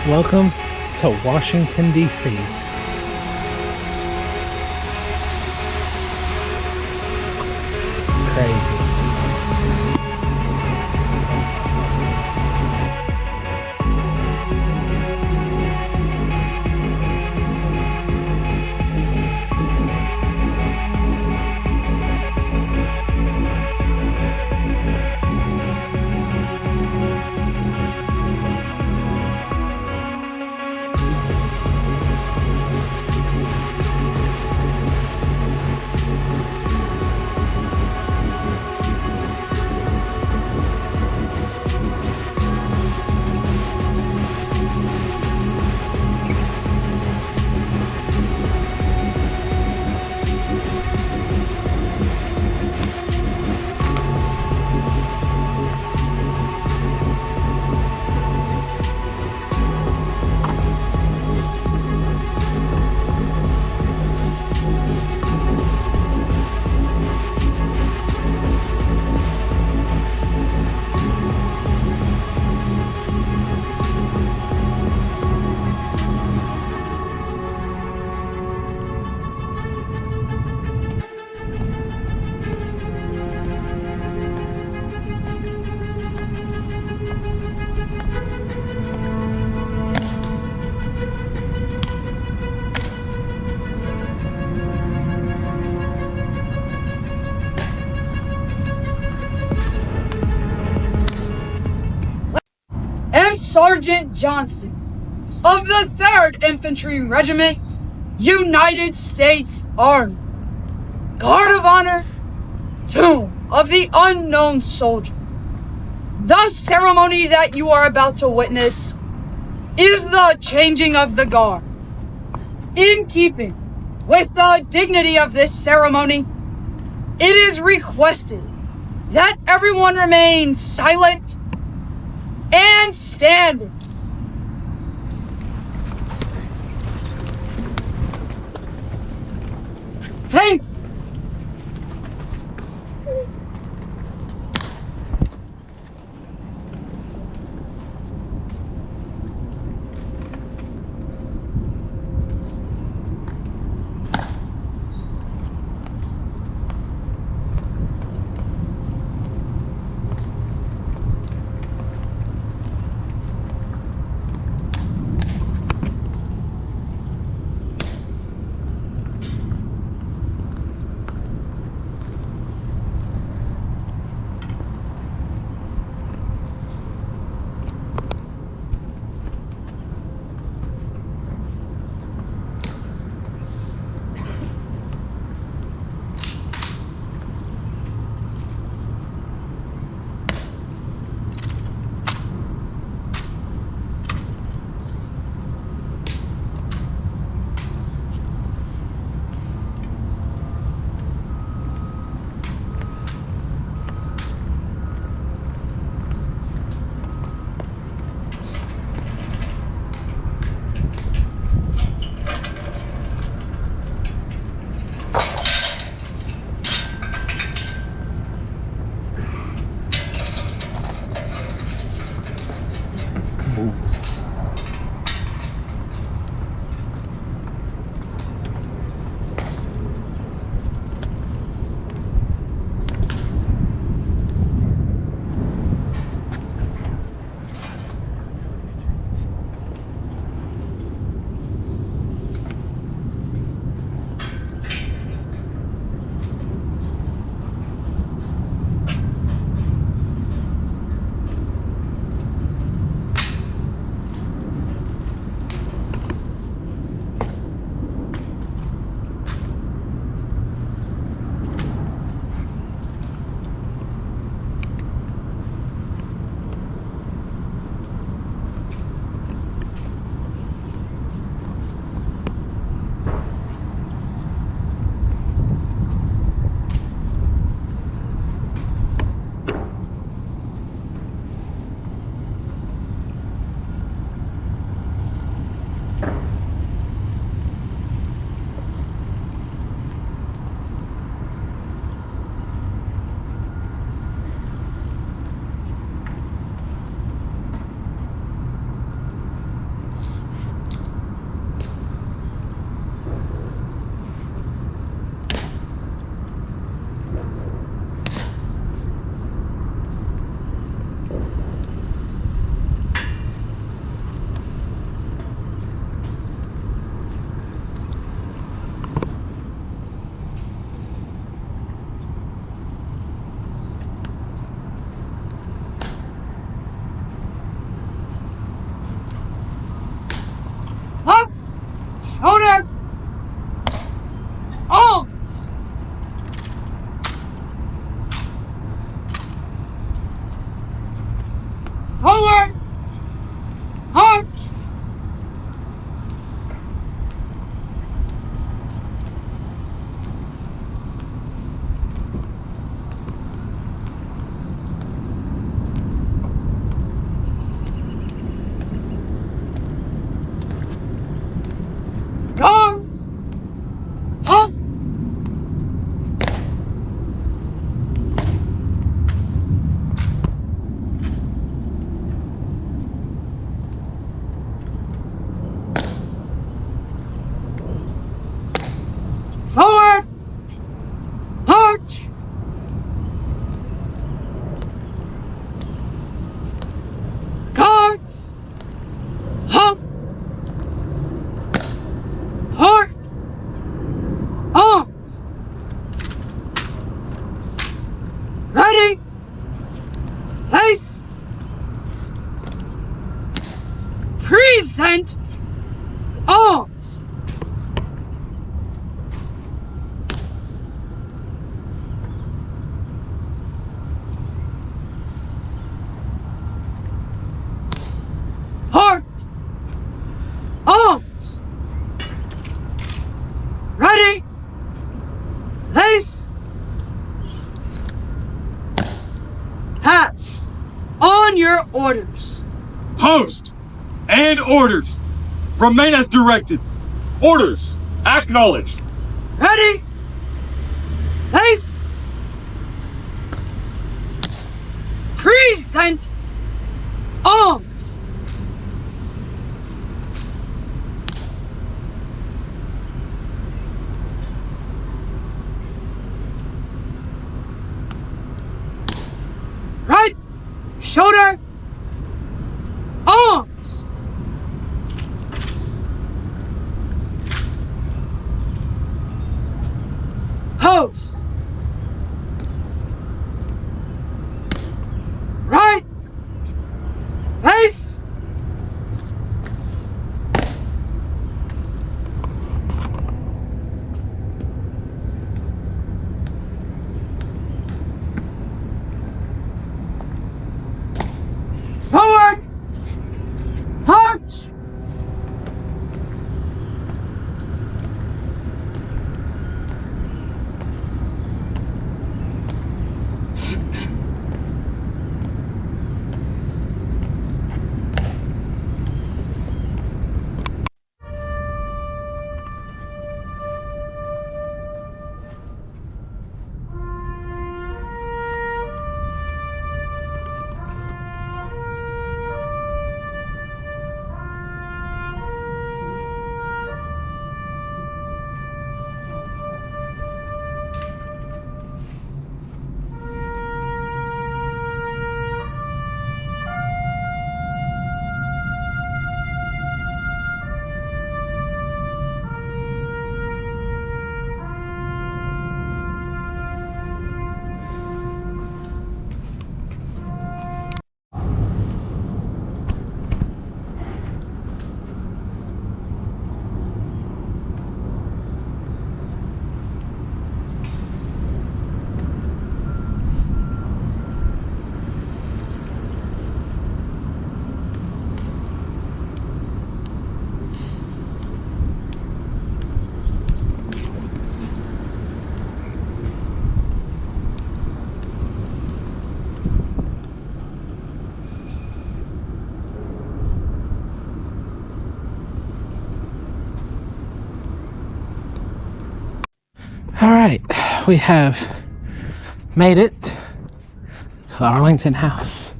Welcome to Washington, D.C. Crazy. Sergeant Johnston of the 3rd Infantry Regiment, United States Army. Guard of Honor, Tomb of the Unknown Soldier. The ceremony that you are about to witness is the changing of the guard. In keeping with the dignity of this ceremony, it is requested that everyone remain silent and standing. Hey! present arms. Heart. Arms. Ready. Place. Pass. On your orders. Post and orders. Remain as directed. Orders acknowledged. Ready. Place. Present arms. Right shoulder. Arms. Post. Right. Face. Forward. March. All right, we have made it to the Arlington house.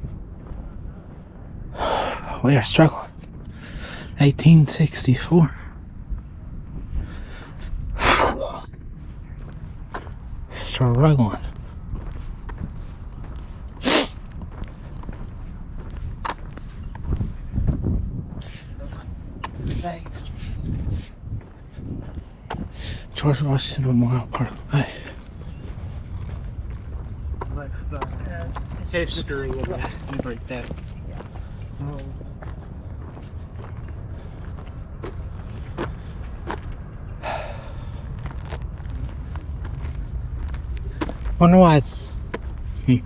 We are struggling. 1864. Struggling. George Washington Memorial Park. Hey. Let's say screw with that. You break that. Wonder why it's me.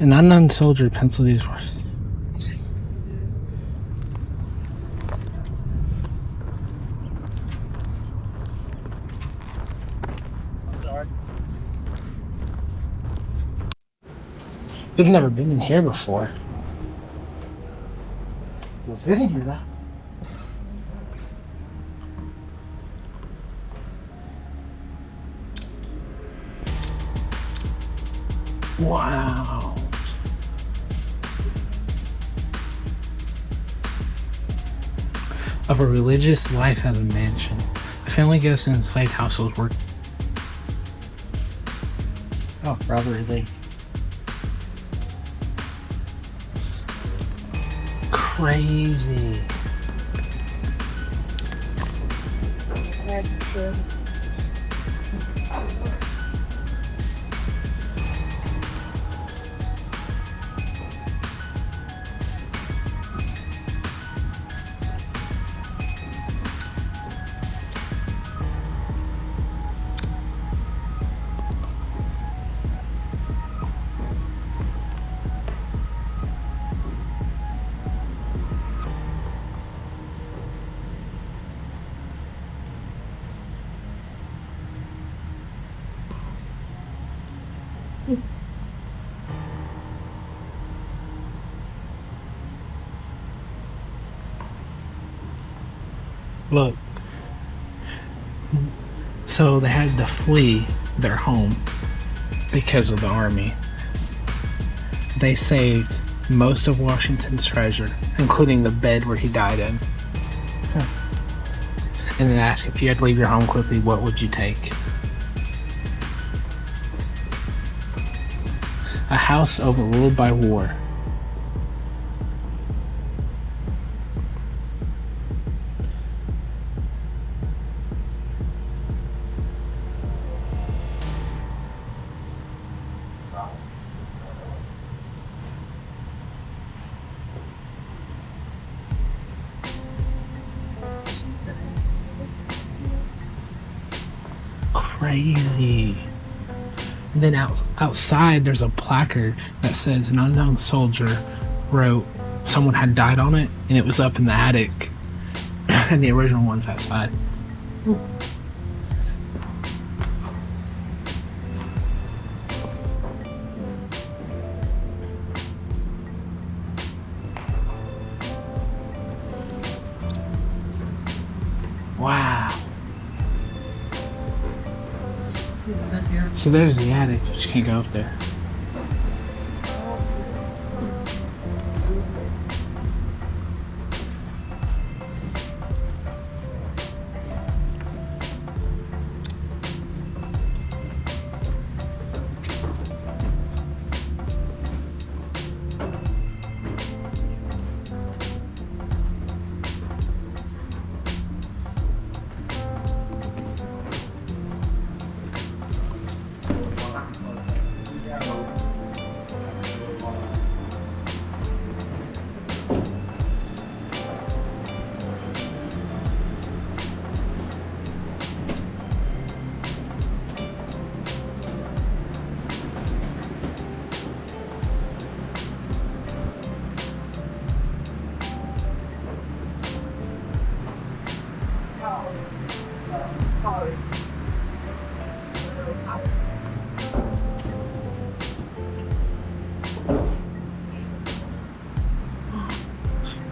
An unknown soldier penciled these words. We've never been in here before. It's good in here, though. Wow. Of a religious life at a mansion. A family guest in enslaved households worked. Oh, Robert Lee. Crazy. Look. So they had to flee their home because of the army. They saved most of Washington's treasure, including the bed where he died in. And then asked, if you had to leave your home quickly, what would you take? A house overruled by war. Crazy. And then outside there's a placard that says an unknown soldier wrote someone had died on it, and it was up in the attic. And the original one's outside. Wow. So there's the attic, but you can't go up there.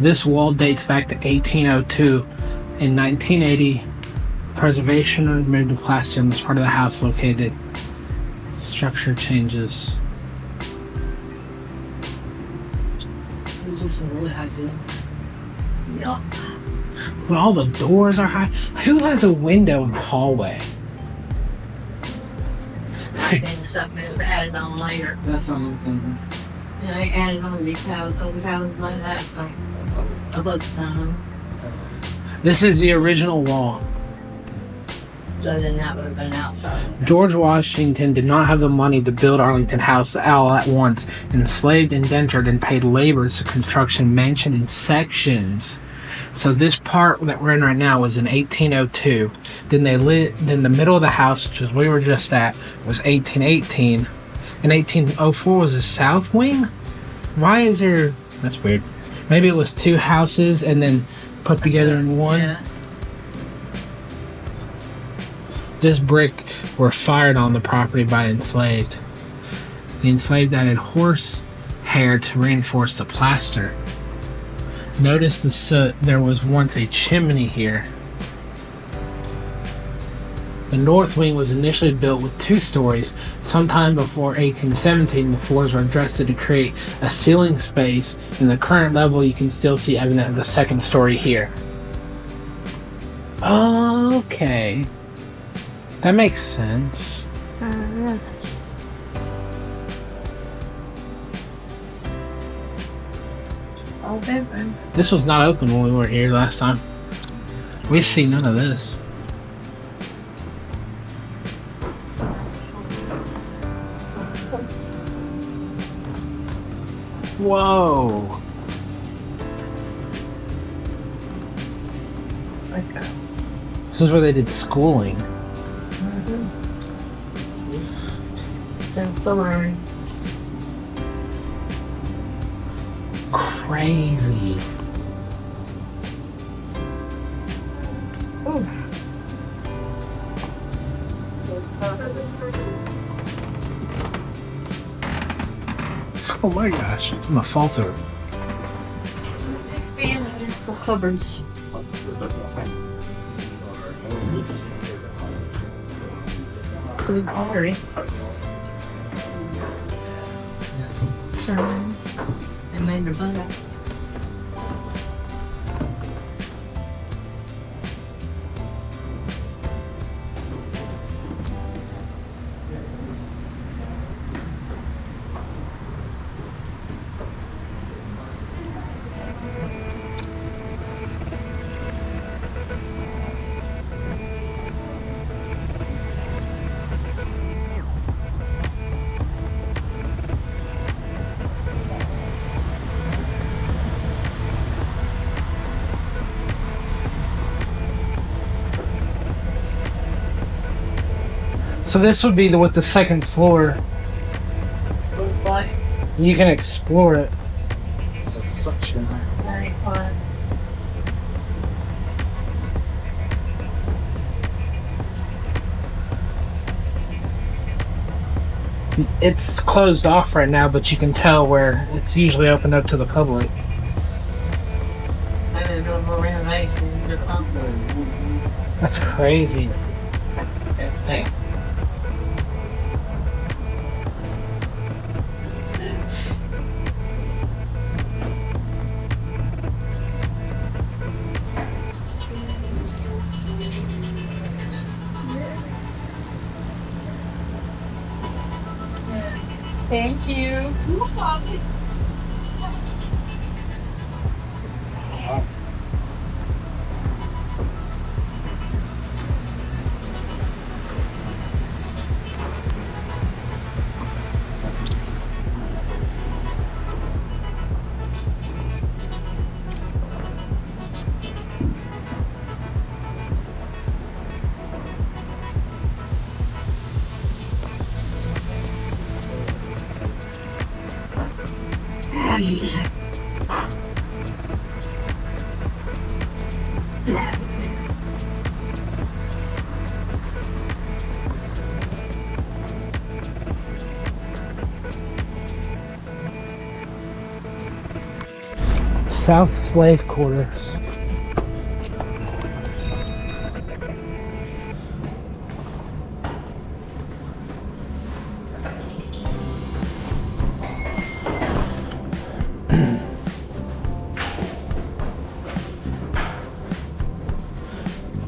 This wall dates back to 1802. In 1980, preservation removed the plaster in this part of the house located. Structure changes. Well, all the doors are high. Who has a window in the hallway? And something that was added on later. That's what I'm thinking. And I added on these houses, over houses like that, like above the time. This is the original wall. So then that would have been outside. George Washington did not have the money to build Arlington House all at once. Enslaved, indentured, and paid laborers to construction mansion in sections. So this part that we're in right now was in 1802. Then then the middle of the house, which is where we were just at, was 1818. In 1804 was the south wing? Why is there... That's weird. Maybe it was two houses and then put together in one? Yeah. This brick were fired on the property by enslaved. The enslaved added horse hair to reinforce the plaster. Notice the soot. There was once a chimney here. The north wing was initially built with 2 stories. Sometime before 1817, the floors were adjusted to create a ceiling space. In the current level, you can still see evidence of the second story here. Okay. That makes sense. Yeah. All different. This was not open when we were here last time. We see none of this. Whoa. Okay. This is where they did schooling. And summer. Crazy. Ooh. Oh my gosh. I'm gonna fall through. Fan against the cupboards. Good pottery. Sherman's. They made their butter. So this would be what the second floor. Looks like You can explore it. It's a suction. very fun. It's closed off right now, but you can tell where it's usually opened up to the public. And they're doing more renovations. They're pumping. That's crazy. Hey. Thank you. South Slave Quarters.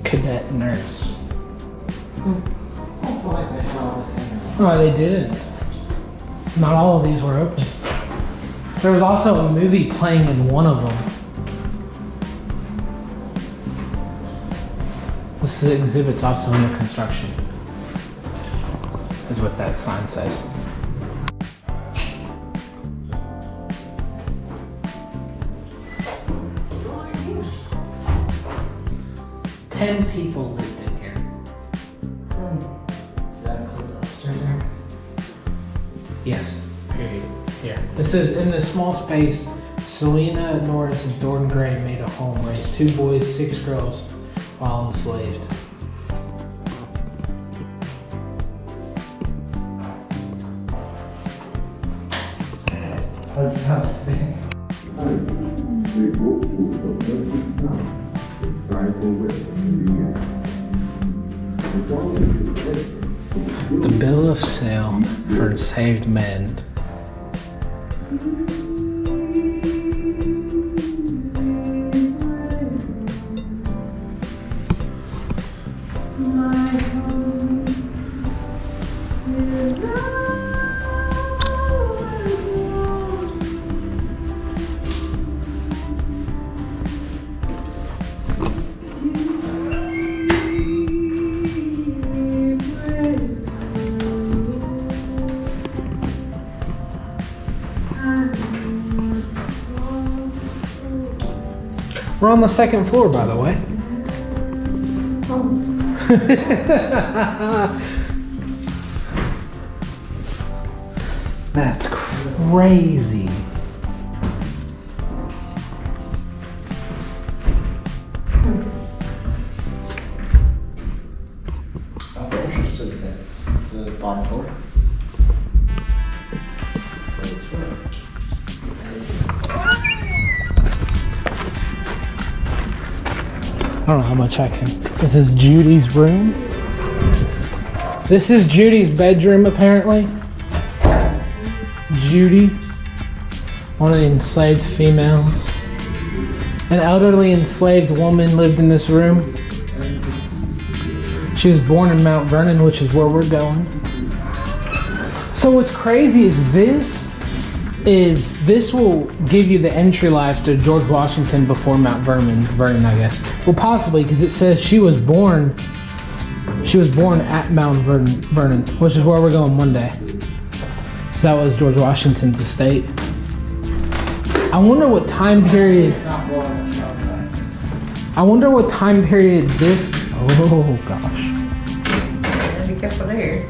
Cadet nurse. Oh, they didn't. Not all of these were open. There was also a movie playing in one of them. This exhibit's also under construction, is what that sign says. Ten people lived in here. Does that include the upstairs there? Yes, period. Here. This is in this small space. Selena Norris and Jordan Gray made a home, raised 2 boys, 6 girls, while enslaved. The bill of sale for enslaved men. We're on the second floor, by the way. That's crazy. The entrance to the bottom floor. So it's right. I don't know how much I can. This is Judy's room. This is Judy's bedroom, apparently. Judy, one of the enslaved females. An elderly enslaved woman lived in this room. She was born in Mount Vernon, which is where we're going. So what's crazy is this will give you the entry life to George Washington before Mount Vernon, I guess. Well, possibly, because it says she was born at Mount Vernon, which is where we're going one day. That was George Washington's estate. I wonder what time period. I wonder what time period this. Oh gosh. Be careful there.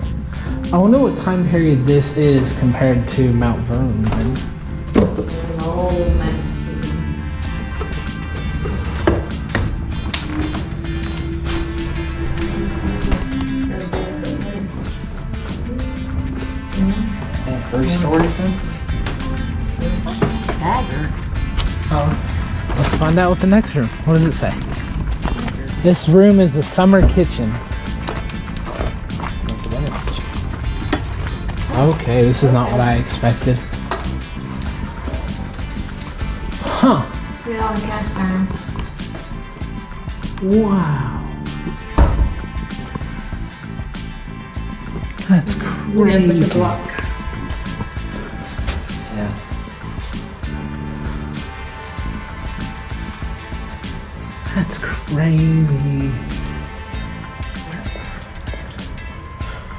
I wonder what time period this is compared to Mount Vernon. Then. Oh man. And 3 stories then? Let's find out what the next room. What does it say? This room is the summer kitchen. Okay, this is not what I expected. Huh. Get all the cast iron. Wow. That's We're gonna push a crazy. block. Yeah. That's crazy.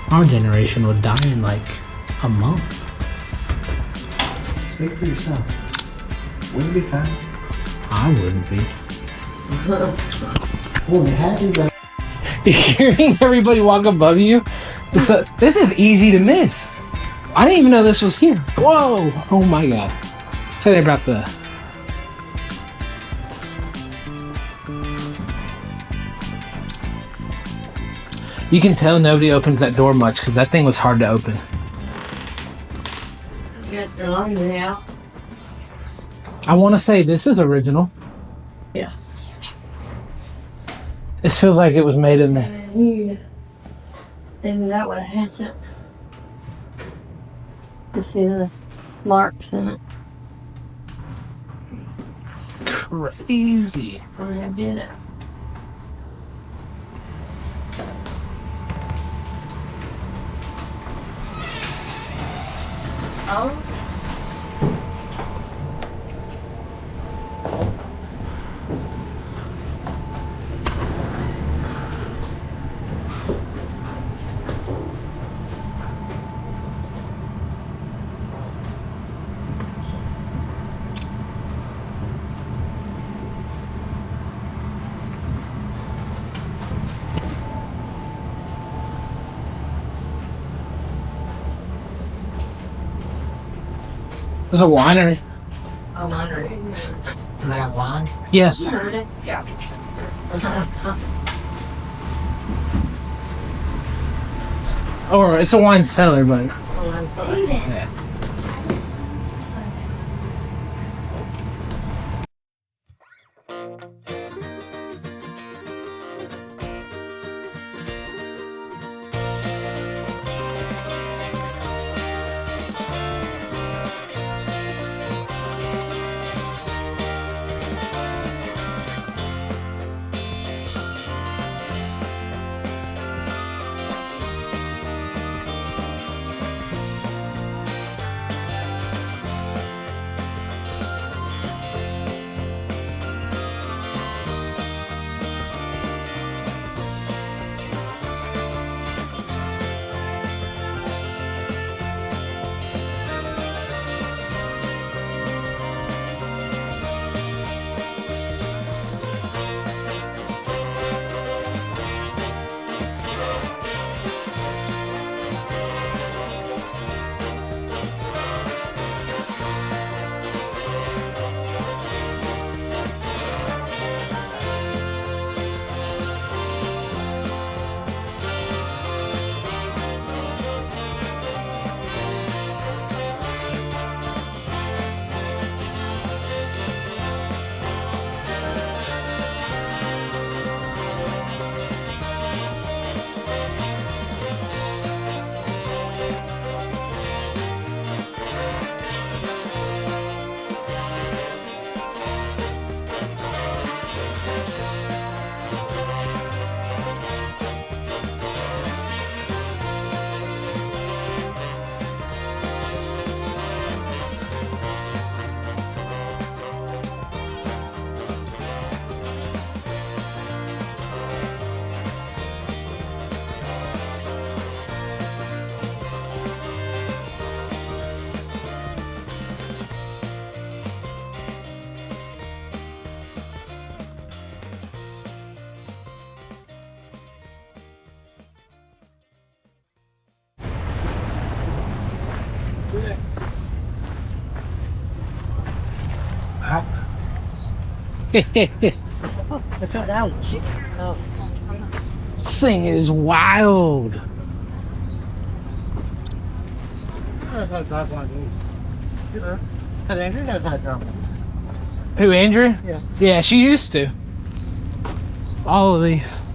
Our generation would die in like a month. Speak for yourself. Wouldn't it be fine? I wouldn't be. Well, we had to go. Hearing everybody walk above you, this is easy to miss. I didn't even know this was here. Whoa! Oh my god. Say about the. You can tell nobody opens that door much because that thing was hard to open. Get the laundry out. I want to say this is original. Yeah. This feels like it was made in the. Isn't that what I had to? You see the marks in it. Crazy. Oh, I did it. Oh. There's a winery. A laundry. Do they have wine? Yes. Heard it? Yeah. Or it's a wine cellar, but. Oh, Yeah. It's not out. Oh. This thing is wild. Andrew knows how to drum. Who, Andrew? Yeah. Yeah, she used to. All of these.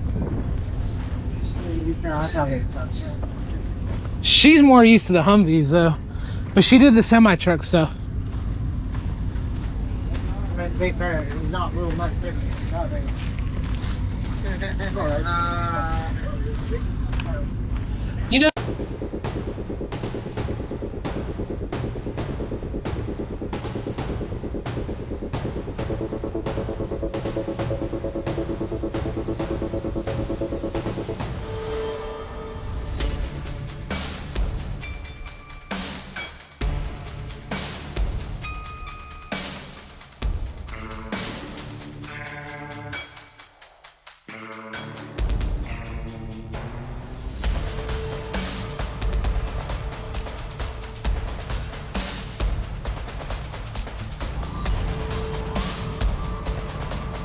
She's more used to the Humvees though, but she did the semi-truck stuff. Not real much You know.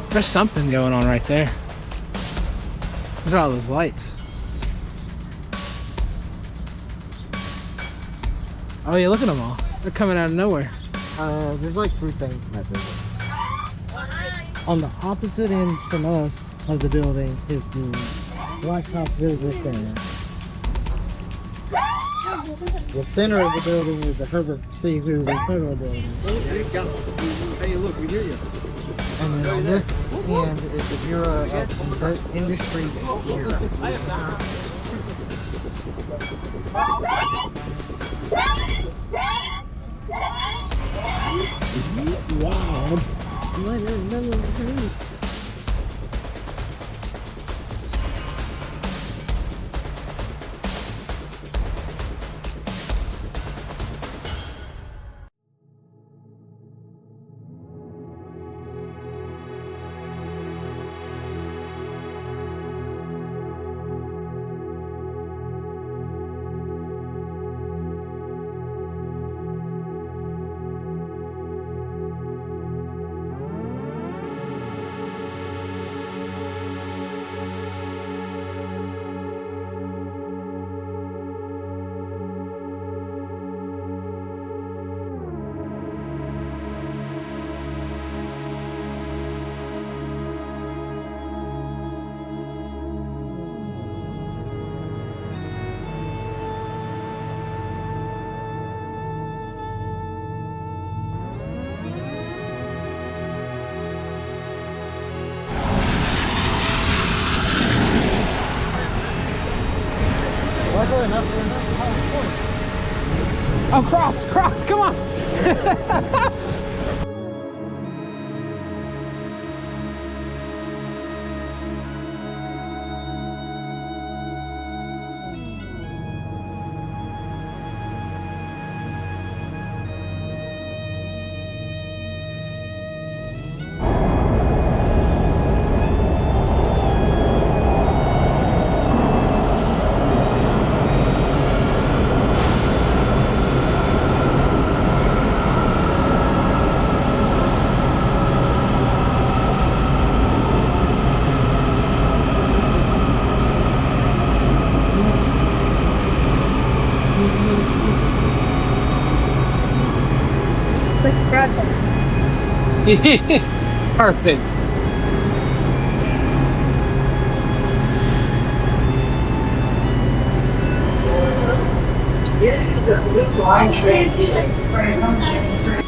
There's something going on right there. Look at all those lights. Oh yeah, look at them all. They're coming out of nowhere. There's like 3 things in that building. On the opposite end from us of the building is the Black House Visitor Center. The center of the building is the Herbert C. Hoover Federal Building. Hey, look, we hear you. And then on this end is the Bureau of Industry that's here. Wow. Oh, cross, come on. Perfect. This is a blue line transition.